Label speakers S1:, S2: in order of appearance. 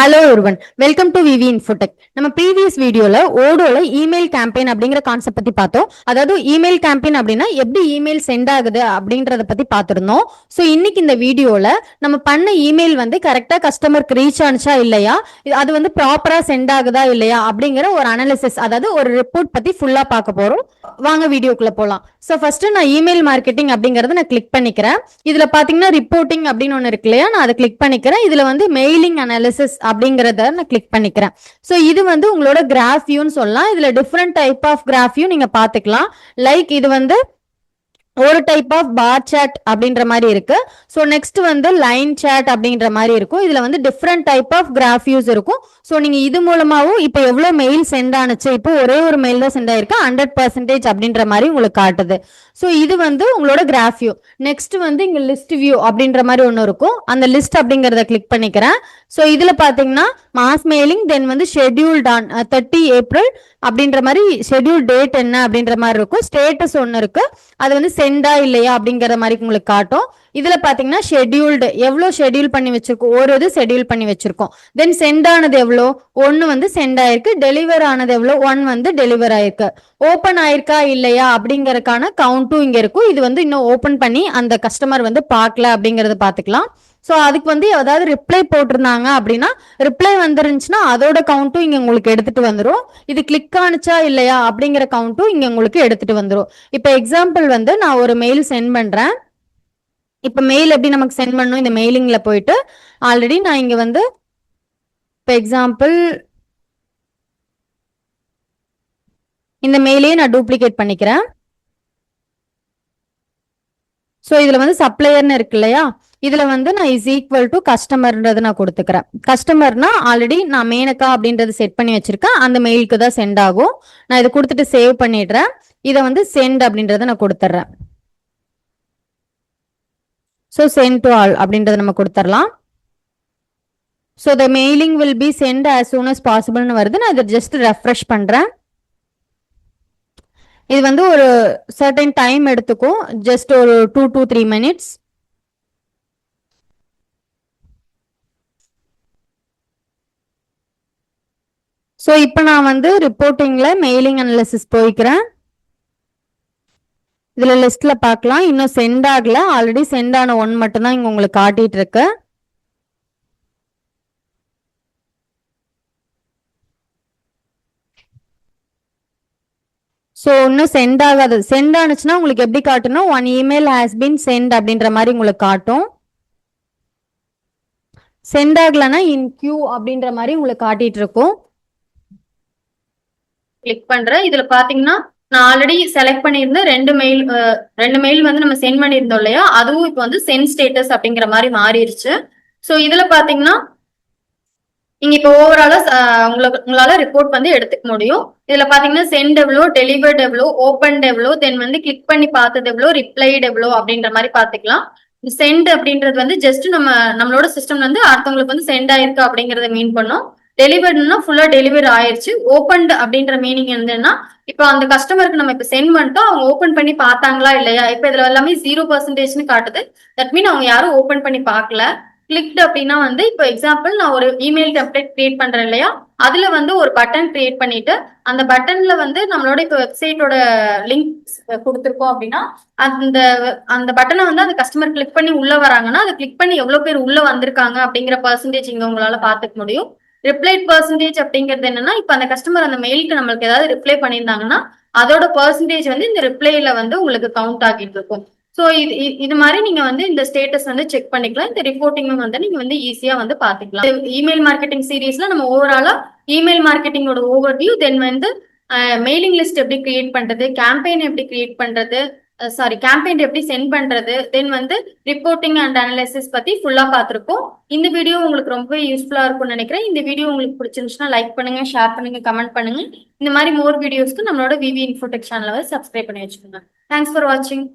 S1: Hello ஒருவன் welcome to V V Infotech. நம்ம previous வீடியோல ஓடோல இமெயில் கேம்பெயின் அப்படிங்கிற கான்செப்ட் பத்தி பார்த்தோம். அதாவது இமெயில் கேம்பெயின் அப்படின்னா எப்படி இமெயில் சென்ட் ஆகுது அப்படின்றத பத்தி பார்த்திருந்தோம். ஸோ இன்னைக்கு இந்த வீடியோல நம்ம பண்ண இமெயில் வந்து கரெக்டா கஸ்டமருக்கு ரீச் ஆனிச்சா இல்லையா, அது வந்து ப்ராப்பரா சென்ட் ஆகுதா இல்லையா அப்படிங்கிற ஒரு அனாலிசிஸ், அதாவது ஒரு ரிப்போர்ட் பத்தி ஃபுல்லா பார்க்க போறோம். வாங்க வீடியோக்குள்ள போலாம். ஸோ ஃபர்ஸ்ட் நான் இமெயில் மார்க்கெட்டிங் அப்படிங்கறத நான் கிளிக் பண்ணிக்கிறேன். இதுல பாத்தீங்கன்னா ரிப்போர்ட்டிங் அப்படின்னு ஒன்று இருக்கு இல்லையா, நான் அதை கிளிக் பண்ணிக்கிறேன். இதுல வந்து மெயிலிங் அனாலிசிஸ் அப்படிங்கறத நான் கிளிக் பண்ணிக்கிறேன். ஸோ இது வந்து உங்களோட கிராஃப் வியூன்னு சொல்லலாம். இதுல different type of graph view நீங்க பாத்துக்கலாம். லைக் இது வந்து ஒரு டைப் ஆஃப் பார் சாட் அப்படின்ற மாதிரி இருக்கு. ஸோ நெக்ஸ்ட் வந்து லைன் சாட் அப்படின்ற மாதிரி இருக்கும். இதுல வந்து different type of graph views இருக்கும். ஸோ நீங்க இது மூலமாவும் இப்போ எவ்வளவு மெயில் சென்ட் ஆனிச்சு, இப்போ ஒரே ஒரு மெயில் தான் சென்ட் ஆயிருக்கு, 100% அப்படின்ற மாதிரி உங்களுக்கு காட்டுது. ஸோ இது வந்து உங்களோட கிராஃப் வியூ. நெக்ஸ்ட் வந்து இங்க லிஸ்ட் வியூ அப்படின்ற மாதிரி ஒன்று இருக்கும். அந்த லிஸ்ட் அப்படிங்கறத கிளிக் பண்ணிக்கிறேன். ஸோ இதுல பாத்தீங்கன்னா மாஸ் மெயிலிங், தென் வந்து ஷெட்யூல்ட் ஆன் 30 ஏப்ரல் அப்படின்ற மாதிரி ஷெட்யூல் டேட் என்ன அப்படின்ற மாதிரி இருக்கும். ஸ்டேட்டஸ் ஒன்று இருக்கு, அது வந்து சென்டா இல்லையா அப்படிங்கிற மாதிரி உங்களுக்கு காட்டும். இதுல பாத்தீங்கன்னா ஷெட்யூல்டு எவ்வளவு ஷெட்யூல் பண்ணி வச்சிருக்கோம், ஒரு இது ஷெட்யூல் பண்ணி வச்சிருக்கோம். தென் சென்ட் ஆனது எவ்வளோ, ஒன்னு வந்து சென்ட் ஆயிருக்கு. டெலிவர் ஆனது எவ்வளோ, ஒன் வந்து டெலிவர் ஆயிருக்கு. ஓபன் ஆயிருக்கா இல்லையா அப்படிங்கறதுக்கான கவுண்ட்டும் இங்க இருக்கும். இது வந்து இன்னும் ஓபன் பண்ணி அந்த கஸ்டமர் வந்து பார்க்கல அப்படிங்கறத பாத்துக்கலாம். ஸோ அதுக்கு வந்து ஏதாவது ரிப்ளை போட்டிருந்தாங்க அப்படின்னா, ரிப்ளை வந்துருந்துச்சுன்னா அதோட கவுண்ட்டும் இங்க உங்களுக்கு எடுத்துட்டு வந்துடும். இது கிளிக் ஆனிச்சா இல்லையா அப்படிங்கிற கவுண்ட்டும் இங்க உங்களுக்கு எடுத்துட்டு வந்துடும். இப்போ எக்ஸாம்பிள் வந்து நான் ஒரு மெயில் சென்ட் பண்றேன். இப்போ மெயில் எப்படி நமக்கு சென்ட் பண்ணணும், இந்த மெயிலிங்ல போயிட்டு ஆல்ரெடி நான் இங்க வந்து இப்போ எக்ஸாம்பிள் இந்த மெயிலையே நான் டூப்ளிகேட் பண்ணிக்கிறேன். ஸோ இதுல வந்து சப்ளையர்னு இருக்கு இல்லையா, இதுல வந்து நான் இஸ் ஈக்குவல் டு கஸ்டமர்ன்றது நான் கொடுத்துக்கிறேன். கஸ்டமர்னா ஆல்ரெடி நான் மேனகா அப்படின்றது செட் பண்ணி வச்சிருக்கேன், அந்த மெயிலுக்கு தான் சென்ட் ஆகும். நான் இதை கொடுத்துட்டு சேவ் பண்ணிடுறேன். இதை வந்து சென்ட் அப்படின்றத நான் கொடுத்துட்றேன். ஸோ சென்ட் டு ஆல் அப்படின்றத நம்ம கொடுத்துடலாம். So the mailing will be sent as soon as பாசிபிள்னு வருது. நான் இதை ஜஸ்ட் ரெஃப்ரெஷ் பண்றேன். இது வந்து ஒரு சர்டன் டைம் எடுத்துக்கும், ஜஸ்ட் ஒரு 2 to 3 minutes. ஸோ இப்போ நான் வந்து ரிப்போர்ட்டிங்ல மெயிலிங் அனாலிசிஸ் போய்க்கிறேன். இதுல லிஸ்ட்ல பார்க்கலாம், இன்னும் சென்ட் ஆகல, ஆல்ரெடி சென்ட் ஆன ஒன் மட்டும் தான் இங்க உங்களுக்கு காட்டிட்டு இருக்கு. ஸோ இன்னும் சென்ட் ஆகாது. சென்ட் ஆனிச்சுன்னா உங்களுக்கு எப்படி காட்டணும், one email has been send அப்படின்ற மாதிரி உங்களுக்கு காட்டும். சென்ட் ஆகலன்னா இன் கியூ அப்படின்ற மாதிரி உங்களுக்கு காட்டிட்டு இருக்கும். கிளிக் பண்றேன். இதுல பாத்தீங்கன்னா நான் ஆல்ரெடி செலக்ட் பண்ணியிருந்த ரெண்டு மெயில் வந்து நம்ம சென்ட் பண்ணியிருந்தோம் இல்லையா, அதுவும் இப்போ வந்து சென்ட் ஸ்டேட்டஸ் அப்படிங்கிற மாதிரி மாறிடுச்சு. ஸோ இதுல பாத்தீங்கன்னா நீங்க இப்போ ஓவராலா உங்களால ரிப்போர்ட் வந்து எடுத்துக்க முடியும். இதுல பாத்தீங்கன்னா சென்ட் எவ்வளோ, டெலிவர்ட் எவ்வளோ, ஓபன் எவ்வளோ, தென் வந்து கிளிக் பண்ணி பார்த்தது எவ்வளோ, ரிப்ளைட் எவ்வளோ அப்படின்ற மாதிரி பாத்துக்கலாம். சென்ட் அப்படின்றது வந்து ஜஸ்ட் நம்மளோட சிஸ்டம் வந்து அடுத்தவங்களுக்கு வந்து சென்ட் ஆயிருக்கு அப்படிங்கறத மீன் பண்ணும். டெலிவர்ட்னா ஃபுல்லா டெலிவரி ஆயிருச்சு. ஓபன் அப்படின்ற மீனிங் என்னன்னா, இப்போ அந்த கஸ்டமருக்கு நம்ம இப்ப சென்ட் பண்ணிட்டோம், அவங்க ஓபன் பண்ணி பார்த்தாங்களா இல்லையா. இப்ப இதுல எல்லாமே 0% காட்டுது. தட் மீன் அவங்க யாரும் ஓபன் பண்ணி பார்க்கல. கிளிக்ட் அப்படின்னா வந்து இப்போ எக்ஸாம்பிள் நான் ஒரு இமெயில் டெம்ப்ளேட் கிரியேட் பண்றேன் இல்லையா, அதுல வந்து ஒரு பட்டன் கிரியேட் பண்ணிட்டு அந்த பட்டன்ல வந்து நம்மளோட இப்போ வெப்சைட்டோட லிங்க் கொடுத்துருக்கோம் அப்படின்னா, அந்த அந்த பட்டனை வந்து அந்த கஸ்டமர் கிளிக் பண்ணி உள்ள வராங்கன்னா, அதை கிளிக் பண்ணி எவ்வளவு பேர் உள்ள வந்திருக்காங்க அப்படிங்கிற பர்சன்டேஜ் இங்க உங்களால பாத்துக்க முடியும். ரிப்ளைட் பர்சன்டேஜ் அப்படிங்கிறது என்னன்னா, இப்ப அந்த கஸ்டமர் அந்த மெயிலுக்கு நம்மளுக்கு ஏதாவது ரிப்ளை பண்ணியிருந்தாங்கன்னா அதோட பர்சன்டேஜ் வந்து இந்த ரிப்ளைல வந்து உங்களுக்கு கவுண்ட் ஆகிட்டு இருக்கும். ஸோ இது மாதிரி நீங்க வந்து இந்த ஸ்டேட்டஸ் வந்து செக் பண்ணிக்கலாம். இந்த ரிப்போர்ட்டிங்கும் வந்து நீங்க வந்து ஈஸியா வந்து பாத்துக்கலாம். இமெயில் மார்க்கெட்டிங் சீரீஸ்ல நம்ம ஓவராலா இமெயில் மார்க்கெட்டிங்கோட ஓவர்வியூ, தென் வந்து மெயிலிங் லிஸ்ட் எப்படி கிரியேட் பண்றது, கேம்பெயின் எப்படி கிரியேட் பண்றது, கேம்பெயின் எப்படி சென்ட் பண்றது, தென் வந்து ரிப்போர்ட்டிங் அண்ட் அனாலிசிஸ் பத்தி ஃபுல்லா பாத்திருக்கோம். இந்த வீடியோ உங்களுக்கு ரொம்ப யூஸ்ஃபுல்லா இருக்கும்னு நினைக்கிறேன். இந்த வீடியோ உங்களுக்கு பிடிச்சிருந்துச்சுன்னா லைக் பண்ணுங்க, ஷேர் பண்ணுங்க, கமெண்ட் பண்ணுங்க. இந்த மாதிரி மோர் வீடியோஸ்க்கு நம்மளோட விவி இன்ஃபோடெக் சேனலை சப்ஸ்கிரைப் பண்ணி வச்சுக்கோங்க. தேங்க்ஸ் ஃபார் வாட்சிங்.